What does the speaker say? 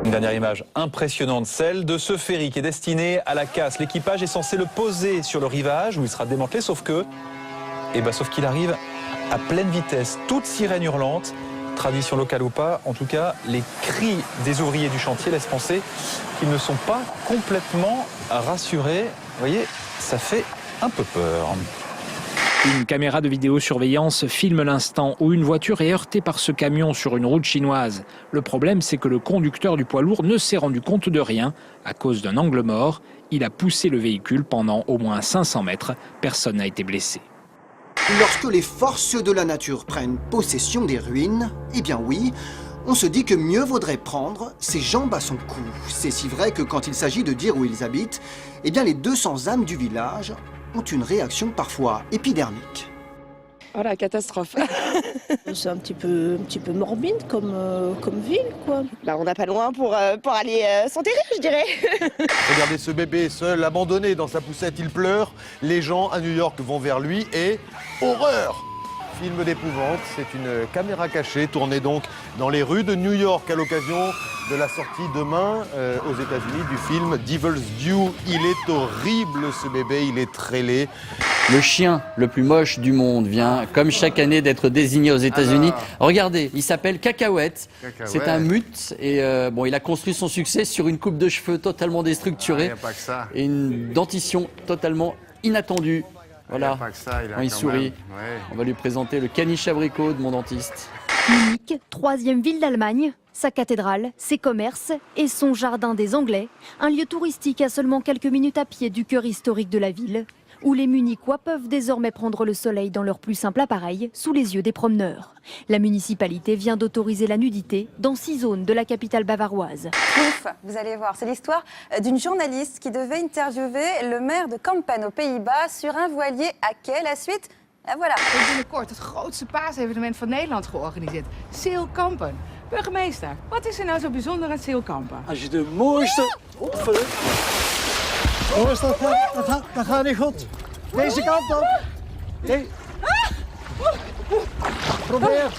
Une dernière image impressionnante, celle de ce ferry qui est destiné à la casse. L'équipage est censé le poser sur le rivage où il sera démantelé, sauf qu'il arrive à pleine vitesse, toute sirène hurlante. Tradition locale ou pas, en tout cas, les cris des ouvriers du chantier laissent penser qu'ils ne sont pas complètement rassurés. Vous voyez, ça fait un peu peur. Une caméra de vidéosurveillance filme l'instant où une voiture est heurtée par ce camion sur une route chinoise. Le problème, c'est que le conducteur du poids lourd ne s'est rendu compte de rien. À cause d'un angle mort, il a poussé le véhicule pendant au moins 500 mètres. Personne n'a été blessé. Lorsque les forces de la nature prennent possession des ruines, eh bien oui, on se dit que mieux vaudrait prendre ses jambes à son cou. C'est si vrai que quand il s'agit de dire où ils habitent, eh bien les 200 âmes du village ont une réaction parfois épidermique. Oh la catastrophe. C'est un petit peu morbide comme ville, quoi. Bah, on n'a pas loin pour aller s'enterrer, je dirais. Regardez ce bébé seul, abandonné dans sa poussette, il pleure. Les gens à New York vont vers lui et horreur! Film d'épouvante, c'est une caméra cachée tournée donc dans les rues de New York à l'occasion de la sortie demain aux États-Unis du film Devil's Due. Il est horrible ce bébé, il est très laid. Le chien le plus moche du monde vient, comme chaque année, d'être désigné aux États-Unis. Regardez, il s'appelle Cacahuète. C'est un mute et il a construit son succès sur une coupe de cheveux totalement déstructurée et une dentition totalement inattendue. Voilà, quand il sourit, on va lui présenter le caniche abricot de mon dentiste. Munich, 3e ville d'Allemagne, sa cathédrale, ses commerces et son jardin des Anglais, un lieu touristique à seulement quelques minutes à pied du cœur historique de la ville, où les Munichois peuvent désormais prendre le soleil dans leur plus simple appareil, sous les yeux des promeneurs. La municipalité vient d'autoriser la nudité dans 6 zones de la capitale bavaroise. Ouf, vous allez voir, c'est l'histoire d'une journaliste qui devait interviewer le maire de Kampen aux Pays-Bas sur un voilier à quai. La suite, voilà. Binnenkort het grootste paasevenement van Nederland georganiseerd. Zeilkampen. Burgemeester, wat is er nou zo bijzonder aan Zeilkampen? Als je de mooiste... Jongens, dat gaat niet goed. Deze kant op. Nee. Probeer.